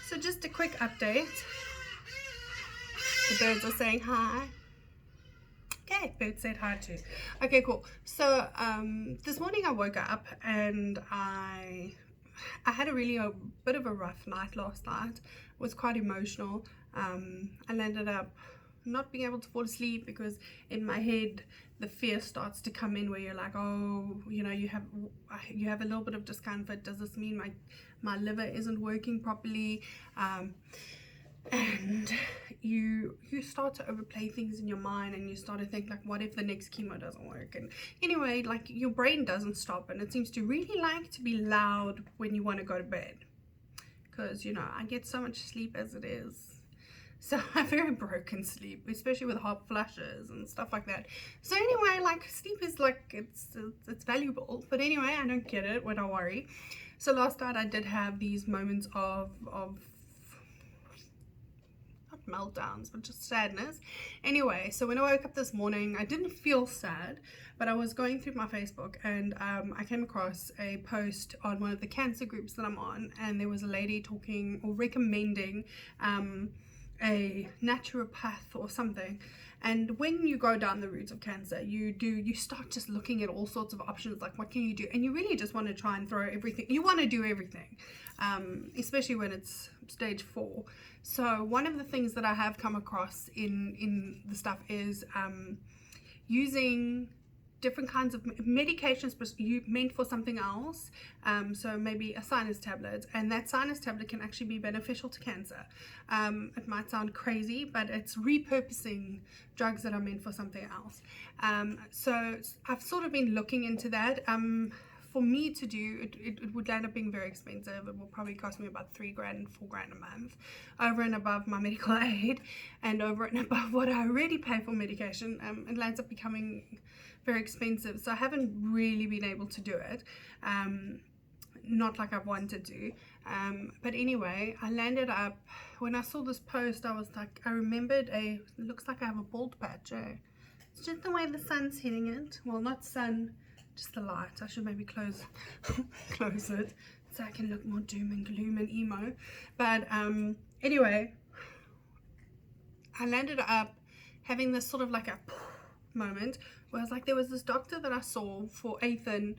So just a quick update. The birds are saying hi. Okay, bird said hi too. Okay, cool. So this morning I woke up and I had a bit of a rough night last night. It was quite emotional. I landed up not being able to fall asleep because in my head the fear starts to come in where you're like, oh, you know, you have a little bit of discomfort. Does this mean my liver isn't working properly? And you start to overplay things in your mind, and you start to think like, what if the next chemo doesn't work? And anyway, like, your brain doesn't stop, and it seems to really like to be loud when you want to go to bed, because, you know, I get so much sleep as it is. So I have very broken sleep, especially with hot flushes and stuff like that. So anyway, like, sleep is like, it's valuable. But anyway, I don't get it when I worry. So last night I did have these moments of not meltdowns, but just sadness. Anyway, so when I woke up this morning, I didn't feel sad, but I was going through my Facebook, and I came across a post on one of the cancer groups that I'm on, and there was a lady talking or recommending a naturopath or something. And when you go down the route of cancer, you start just looking at all sorts of options, like what can you do, and you really just want to try and throw everything. You want to do everything, especially when it's stage 4. So one of the things that I have come across in the stuff is using different kinds of medications meant for something else. So maybe a sinus tablet, and that sinus tablet can actually be beneficial to cancer. It might sound crazy, but it's repurposing drugs that are meant for something else. So I've sort of been looking into that. For me to do it would end up being very expensive. It will probably cost me about $3 grand, $4 grand a month, over and above my medical aid, and over and above what I already pay for medication. It ends up becoming very expensive, so I haven't really been able to do it, not like I've wanted to. But anyway, I landed up, when I saw this post, I was like, I remembered it looks like I have a bald patch. It's just the way the sun's hitting it. Well, not sun, just the light. I should maybe close it so I can look more doom and gloom and emo. But anyway, I landed up having this sort of like a moment where I was like, there was this doctor that I saw for Ethan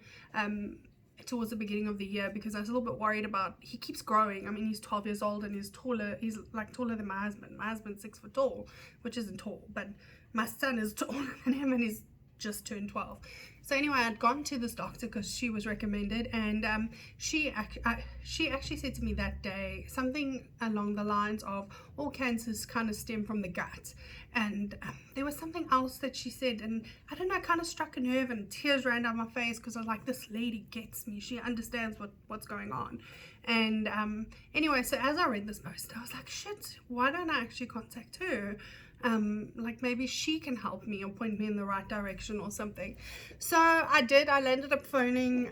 towards the beginning of the year, because I was a little bit worried about, he keeps growing. I mean, he's 12 years old and he's like taller than my husband. My husband's 6 foot tall, which isn't tall, but my son is taller than him, and he's just turned 12. So anyway, I'd gone to this doctor because she was recommended, and she actually said to me that day something along the lines of, all cancers kind of stem from the gut. And there was something else that she said, and I don't know, it kind of struck a nerve, and tears ran down my face, because I was like, this lady gets me. She understands what's going on. And anyway, so as I read this post, I was like, shit, why don't I actually contact her? Like, maybe she can help me or point me in the right direction or something. So I did. I landed up phoning,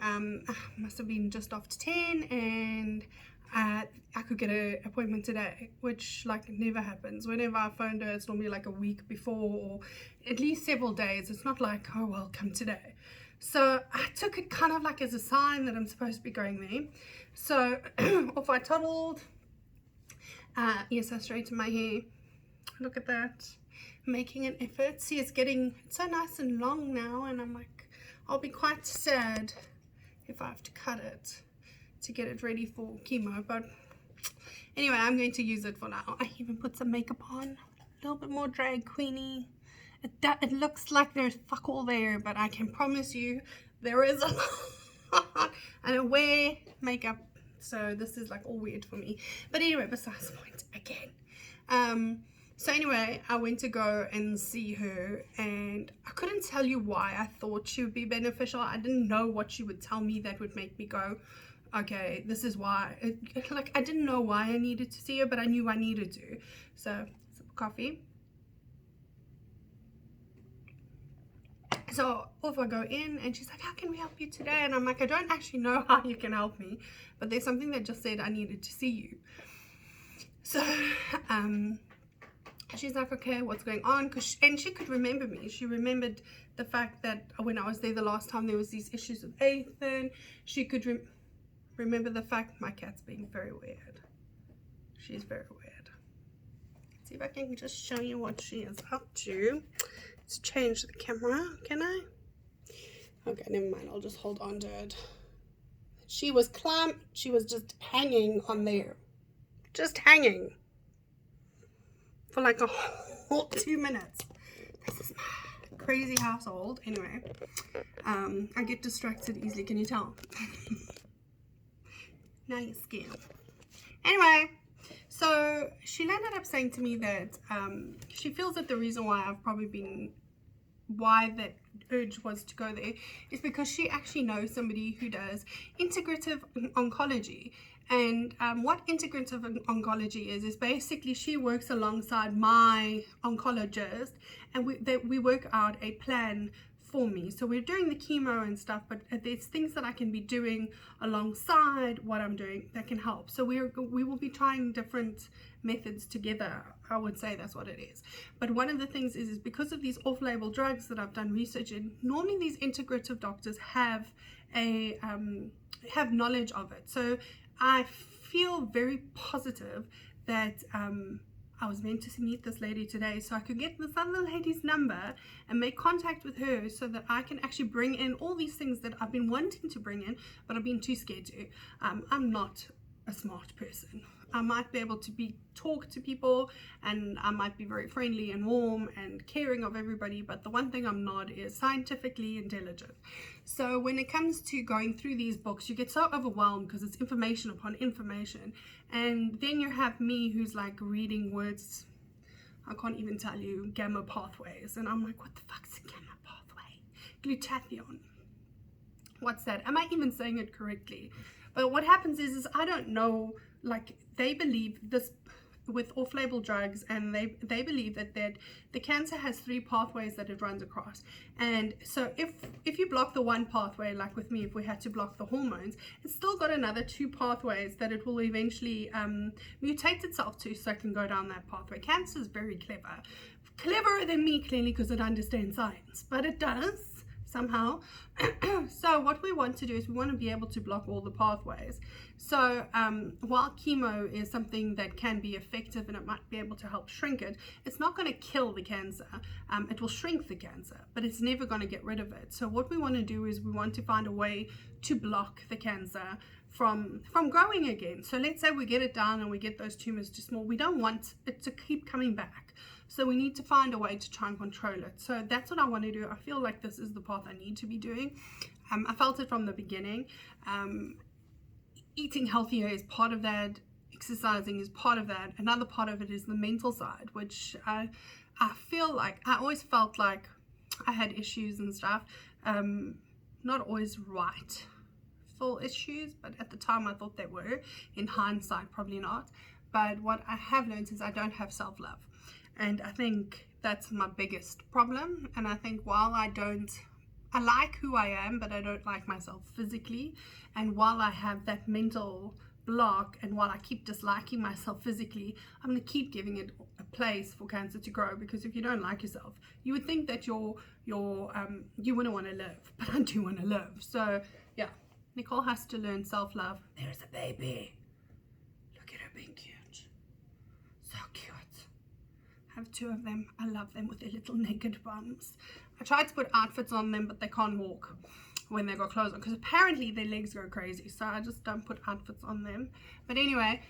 must have been just after 10, and I could get an appointment today, which like never happens. Whenever I phoned her, it's normally like a week before, or at least several days. It's not like, oh well, come today. So I took it kind of like as a sign that I'm supposed to be going there. So off I toddled. Yes, I straightened my hair. Look at that, making an effort. See, it's so nice and long now, and I'm like, I'll be quite sad if I have to cut it to get it ready for chemo. But anyway, I'm going to use it for now. I even put some makeup on, a little bit more drag queeny. It looks like there's fuck all there, but I can promise you there is a lot. I don't wear makeup, so this is like all weird for me. But anyway, besides the point again. So anyway, I went to go and see her, and I couldn't tell you why I thought she would be beneficial. I didn't know what she would tell me that would make me go, okay, this is why. Like, I didn't know why I needed to see her, but I knew I needed to. So, sip of coffee. So off I go in, and she's like, how can we help you today? And I'm like, I don't actually know how you can help me, but there's something that just said I needed to see you. So she's like, okay, what's going on? And she could remember me. She remembered the fact that when I was there the last time, there was these issues with Ethan. She could remember the fact my cat's being very weird. She's very weird. Let's see if I can just show you what she is up to. Let's change the camera, can I? Okay, never mind. I'll just hold on to it. She was just hanging on there. Just hanging. For like a whole 2 minutes. This is my crazy household. Anyway, I get distracted easily. Can you tell? Now you're scared. Anyway, so she ended up saying to me that she feels that the reason why that urge was to go there is because she actually knows somebody who does integrative oncology. And what integrative oncology is basically she works alongside my oncologist, and we work out a plan for me. So we're doing the chemo and stuff, but there's things that I can be doing alongside what I'm doing that can help. So we will be trying different methods together. I would say that's what it is. But one of the things is because of these off-label drugs that I've done research in, normally these integrative doctors have knowledge of it. So I feel very positive that I was meant to meet this lady today, so I could get this other lady's number and make contact with her so that I can actually bring in all these things that I've been wanting to bring in, but I've been too scared to. I'm not a smart person. I might be able to talk to people, and I might be very friendly and warm and caring of everybody, but the one thing I'm not is scientifically intelligent. So when it comes to going through these books, you get so overwhelmed because it's information upon information, and then you have me who's like reading words, I can't even tell you, gamma pathways, and I'm like, what the fuck's a gamma pathway? Glutathione, what's that? Am I even saying it correctly? But what happens is I don't know, like they believe this with off-label drugs, and they believe that the cancer has 3 pathways that it runs across. And so if you block the one pathway, like with me, if we had to block the hormones, it's still got another 2 pathways that it will eventually mutate itself to, so it can go down that pathway. Cancer is very cleverer than me, clearly, because it understands science, but it does somehow. So what we want to do is we want to be able to block all the pathways. So while chemo is something that can be effective and it might be able to help shrink it, it's not going to kill the cancer. It will shrink the cancer, but it's never going to get rid of it. So what we want to do is we want to find a way to block the cancer from growing again. So let's say we get it down and we get those tumors too small. We don't want it to keep coming back. So we need to find a way to try and control it. So that's what I want to do. I feel like this is the path I need to be doing. I felt it from the beginning. Eating healthier is part of that. Exercising is part of that. Another part of it is the mental side, which I feel like I always felt like I had issues and stuff. Not always right full issues, but at the time I thought they were. In hindsight, probably not. But what I have learned is I don't have self-love. And I think that's my biggest problem. And I think while I like who I am, but I don't like myself physically. And while I have that mental block, and while I keep disliking myself physically, I'm going to keep giving it a place for cancer to grow. Because if you don't like yourself, you would think that you wouldn't want to live, but I do want to live. So yeah, Nicole has to learn self-love. There's a baby. Look at her being cute. So cute. I have 2 of them. I love them with their little naked bums. I tried to put outfits on them, but they can't walk when they got clothes on, because apparently their legs go crazy, so I just don't put outfits on them. But anyway,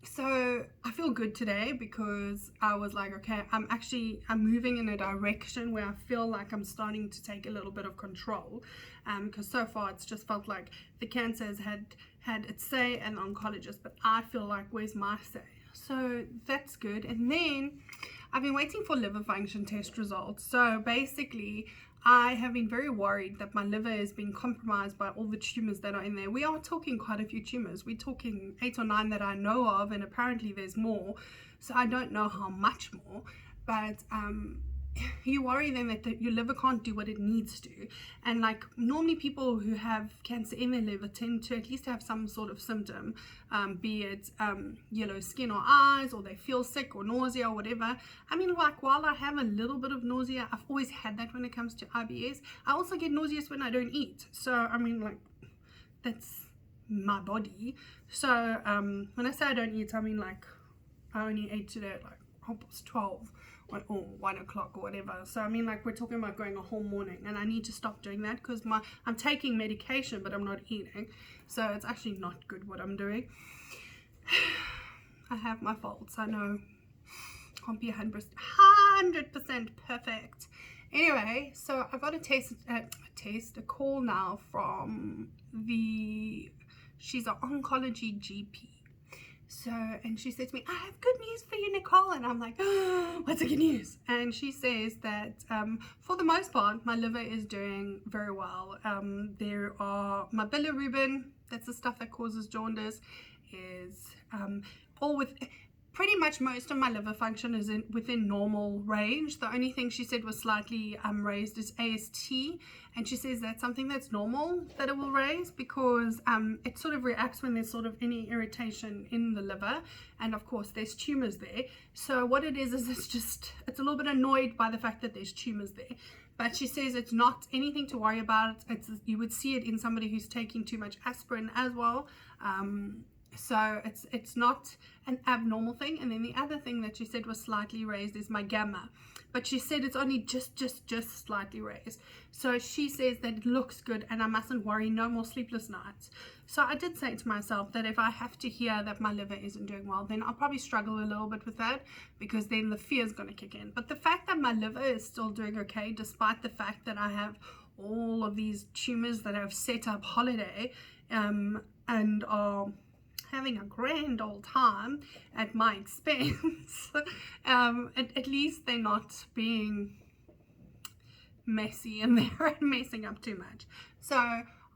so I feel good today because I was like, okay, I'm moving in a direction where I feel like I'm starting to take a little bit of control, because so far it's just felt like the cancer has had its say and the oncologist, but I feel like, where's my say? So that's good. And then I've been waiting for liver function test results. So basically I have been very worried that my liver is being compromised by all the tumors that are in there. We are talking quite a few tumors. We're talking 8 or 9 that I know of, and apparently there's more. So I don't know how much more, but you worry then that your liver can't do what it needs to. And like normally people who have cancer in their liver tend to at least have some sort of symptom, be it yellow skin or eyes, or they feel sick or nausea or whatever. I mean, like while I have a little bit of nausea, I've always had that when it comes to IBS. I also get nauseous when I don't eat. So I mean, like that's my body. So when I say I don't eat, I mean like I only ate today at like 12 or 1 o'clock or whatever. So I mean, like, we're talking about going a whole morning, and I need to stop doing that because I'm taking medication but I'm not eating, so it's actually not good what I'm doing. I have my faults, I know. Can't be 100% perfect. Anyway, so I got a call now from she's an oncology GP. So, and she said to me, I have good news for you, Nicole. And I'm like, oh, what's the good news? And she says that for the most part, my liver is doing very well. There are my bilirubin, that's the stuff that causes jaundice, is all with pretty much most of my liver function is within normal range. The only thing she said was slightly raised is AST, and she says that's something that's normal that it will raise because it sort of reacts when there's sort of any irritation in the liver, and of course there's tumors there. So what it is it's a little bit annoyed by the fact that there's tumors there. But she says it's not anything to worry about. You would see it in somebody who's taking too much aspirin as well. So it's not an abnormal thing. And then the other thing that she said was slightly raised is my gamma, but she said it's only just slightly raised. So she says that it looks good and I mustn't worry, no more sleepless nights. So I did say to myself that if I have to hear that my liver isn't doing well, then I'll probably struggle a little bit with that, because then the fear is going to kick in. But the fact that my liver is still doing okay, despite the fact that I have all of these tumors that have set up holiday and are having a grand old time at my expense, at least they're not being messy in there and messing up too much. So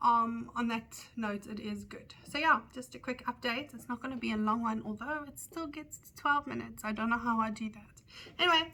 on that note, it is good. So yeah, just a quick update. It's not going to be a long one, although it still gets to 12 minutes. I don't know how I do that. Anyway,